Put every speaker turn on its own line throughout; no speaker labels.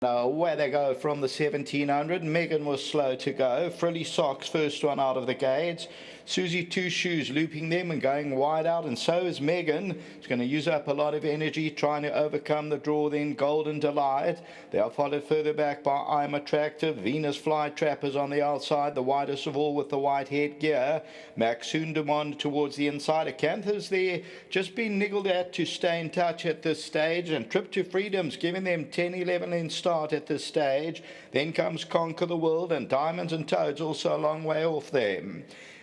Away they go from the 1700. Megan was slow to go. Frilly Socks, first one out of the gates. Susie Two Shoes looping them and going wide out, and so is Megan. She's going to use up a lot of energy trying to overcome the draw then. Golden Delight. They are followed further back by I'm Attractive. Venus Flytrap is on the outside, the widest of all with the white headgear. Maxune Dumont towards the inside. Acantha's there, just been niggled at to stay in touch at this stage, and Trip to Freedom's giving them 10-11 in start at this stage. Then comes Conquer the World, and Diamonds and Toads also a long way off them.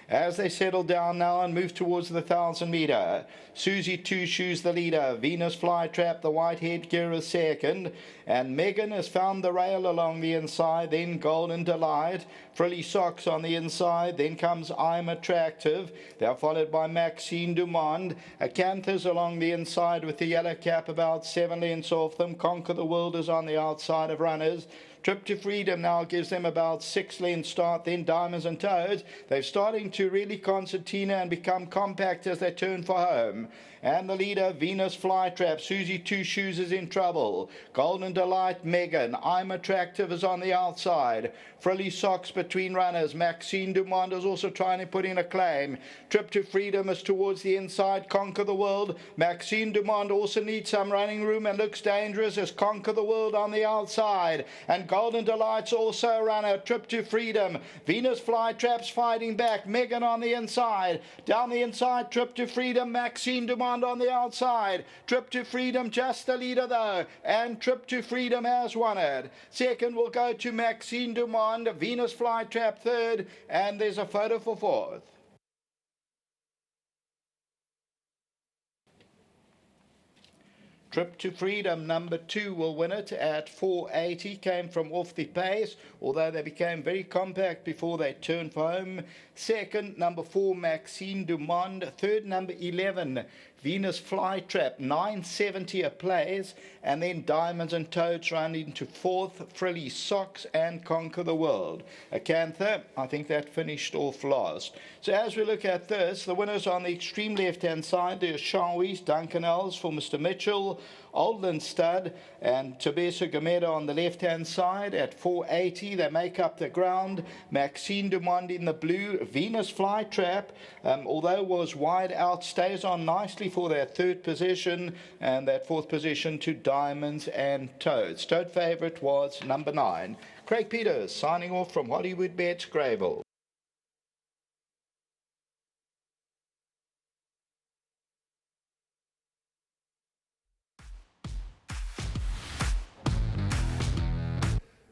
As they settle down now and move towards the 1,000-metre, Susie Two Shoes the leader, Venus Flytrap, the white headgear is second, and Megan has found the rail along the inside, then Golden Delight, Frilly Socks on the inside, then comes I'm Attractive. They're followed by Maxine Dumont. Acantha's along the inside with the yellow cap about 7 lengths off them. Conquer the World is on the outside of runners. Trip to Freedom now gives them about 6 lengths start, then Diamonds and Toads. They're starting to really concertina and become compact as they turn for home. And the leader, Venus Flytrap, Susie Two Shoes is in trouble. Golden Delight, Megan, I'm Attractive is on the outside. Frilly Socks between runners. Maxine Dumont is also trying to put in a claim. Trip to Freedom is towards the inside. Conquer the World. Maxine Dumont also needs some running room and looks dangerous as Conquer the World on the outside. And Golden Delight's also a runner. Trip to Freedom. Venus Flytrap's fighting back. Megan on the inside. Down the inside, Trip to Freedom. Maxine Dumont on the outside. Trip to Freedom just the leader though, and Trip to Freedom has won it. Second will go to Maxine Dumont. Venus Flytrap third, and there's a photo for fourth. Trip to Freedom, number 2, will win it at 480. Came from off the pace, although they became very compact before they turned for home. Second, number 4, Maxine Dumont. Third, number 11, Venus Flytrap, 970 a place. And then Diamonds and Toads run into fourth, Frilly Socks and Conquer the World. Acantha, I think that finished off last. So as we look at this, the winners on the extreme left-hand side, there's Shanwi's, Duncan Els for Mr. Mitchell, Oldland Stud and Tobesa Gameda on the left-hand side at 480. They make up the ground. Maxine Dumont in the blue. Venus Flytrap, although was wide out, stays on nicely for that third position, and that fourth position to Diamonds and Toads. Toad favourite was number 9. Craig Peters signing off from Hollywoodbets, Greyville.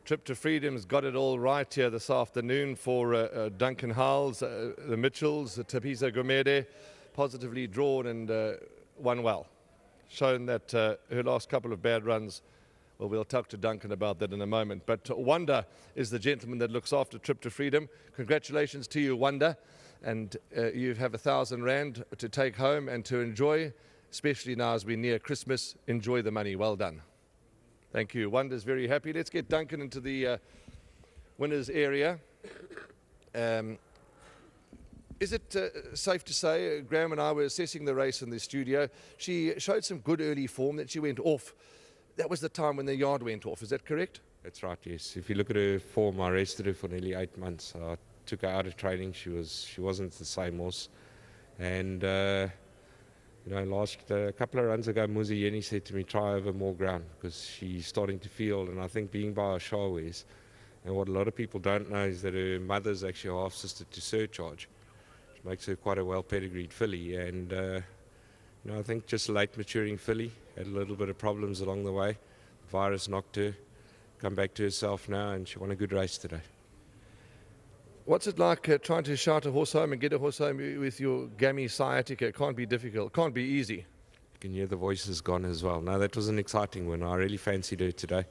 Trip to Freedom's got it all right here this afternoon for Duncan Howells, the Mitchells, Tobesa Gameda, positively drawn and won well. Shown that her last couple of bad runs, well, we'll talk to Duncan about that in a moment. But Wanda is the gentleman that looks after Trip to Freedom. Congratulations to you, Wanda. And you have 1,000 Rand to take home and to enjoy, especially now as we're near Christmas. Enjoy the money. Well done. Thank you. Wanda's very happy. Let's get Duncan into the winners area. Is it safe to say, Graham and I were assessing the race in the studio, she showed some good early form, that she went off. That was the time when the yard went off. Is that correct?
That's right, yes. If you look at her form, I rested her for nearly 8 months. I took her out of training. She wasn't the same horse. And last couple of runs ago, Muzi Yeni said to me, try over more ground, because she's starting to feel, and I think being by her Shawways, and what a lot of people don't know is that her mother's actually a half-sister to Surcharge, which makes her quite a well-pedigreed filly, and I think just a late maturing filly, had a little bit of problems along the way. The virus knocked her, come back to herself now, and she won a good race today.
What's it like trying to shout a horse home and get a horse home with your gammy sciatica? It can't be difficult, can't be easy.
You can hear the voices gone as well. No, that was an exciting one. I really fancied her today.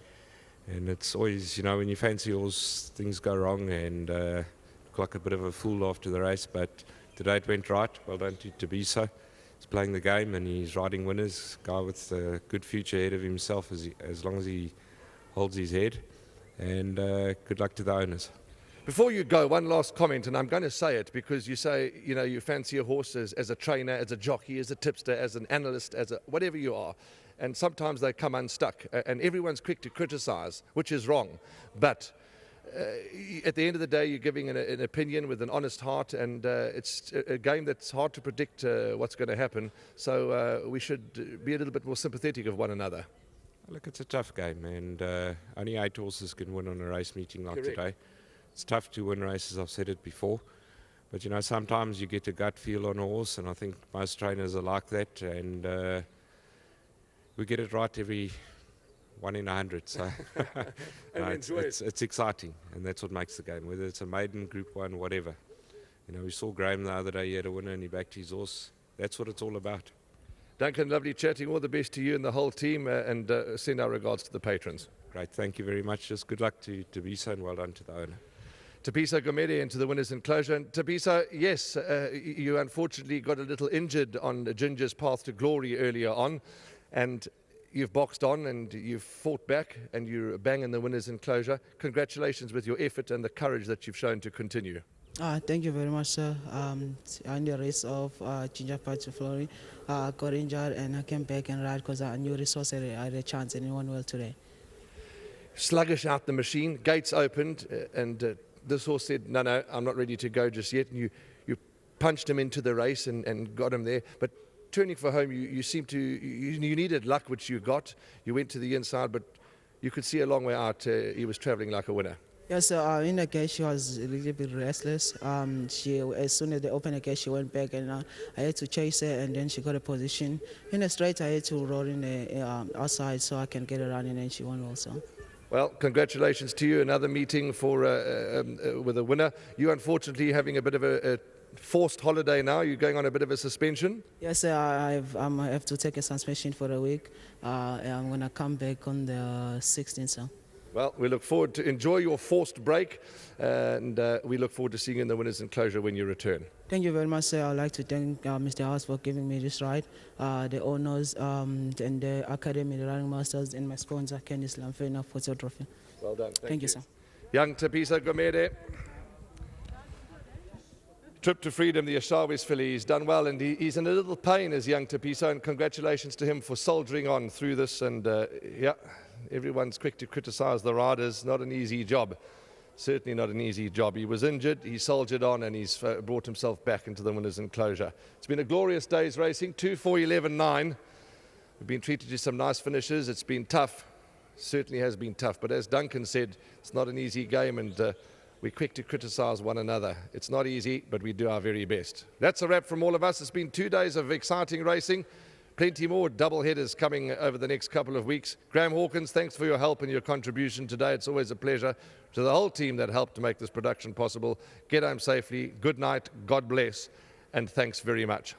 And it's always, when you fancy a horse, things go wrong and look like a bit of a fool after the race. But today it went right. Well done to Tobesa. He's playing the game and he's riding winners. Guy with a good future ahead of himself as long as he holds his head. And good luck to the owners.
Before you go, one last comment, and I'm going to say it because you say, you fancy a horse as a trainer, as a jockey, as a tipster, as an analyst, as a whatever you are. and sometimes they come unstuck, and everyone's quick to criticize, which is wrong. But at the end of the day, you're giving an opinion with an honest heart, and it's a game that's hard to predict what's going to happen. So we should be a little bit more sympathetic of one another.
Look, it's a tough game, and only 8 horses can win on a race meeting like
Correct.
today. It's tough to win races, I've said it before. But, you know, sometimes you get a gut feel on a horse, and I think most trainers are like that. And we get it right every 1 in 100. So no, it's exciting, and that's what makes the game, whether it's a maiden, Group 1, whatever. You know, we saw Graham the other day, he had a winner and he backed his horse. That's what it's all about.
Duncan, lovely chatting. All the best to you and the whole team, and send our regards to the patrons.
Great, thank you very much. Just good luck to Bisa, and well done to the owner.
Tapisa Gomede into the winners enclosure. And Tapisa, yes, you unfortunately got a little injured on Ginger's path to glory earlier on, and you've boxed on and you've fought back and you're bang in the winners enclosure. Congratulations with your effort and the courage that you've shown to continue.
Thank you very much, sir. In the race of Ginger Path to Glory, got injured and I came back and ride because I knew resource I had a chance and it went well today.
Sluggish out the machine, gates opened, and this horse said, no, I'm not ready to go just yet. And you punched him into the race and got him there. But turning for home, you seemed to, you needed luck, which you got. You went to the inside, but you could see a long way out. He was traveling like a winner.
Yes, in the gate she was a little bit restless. As soon as they opened the gate, she went back, and I had to chase her, and then she got a position. In the straight, I had to roll in the outside so I can get her running, and she won also.
Well, congratulations to you. Another meeting for with a winner. You unfortunately having a bit of a forced holiday now. You're going on a bit of a suspension.
Yes, I have to take a suspension for a week. I'm going to come back on the 16th, sir.
Well, we look forward to enjoy your forced break, and we look forward to seeing you in the winners enclosure when you return.
Thank you very much, sir. I'd like to thank Mr. House for giving me this ride, the owners and the academy, the running masters, and my sponsor, Candice Lamfena, for the trophy.
Well done.
Thank you, sir.
Young Tapisa Gomede. Trip to Freedom, the Ashawis filly. He's done well, and he's in a little pain as young Tapisa, and congratulations to him for soldiering on through this. And yeah, everyone's quick to criticize the riders. Not an easy job. Certainly not an easy job. He was injured, he soldiered on, and he's brought himself back into the winners' enclosure. It's been a glorious day's racing. 2, 4, 11, 9. We've been treated to some nice finishes. It's been tough. Certainly has been tough. But as Duncan said, it's not an easy game, and we're quick to criticize one another. It's not easy, but we do our very best. That's a wrap from all of us. It's been 2 days of exciting racing. Plenty more double headers coming over the next couple of weeks. Graham Hawkins, thanks for your help and your contribution today. It's always a pleasure. To the whole team that helped to make this production possible, get home safely. Good night, God bless, and thanks very much.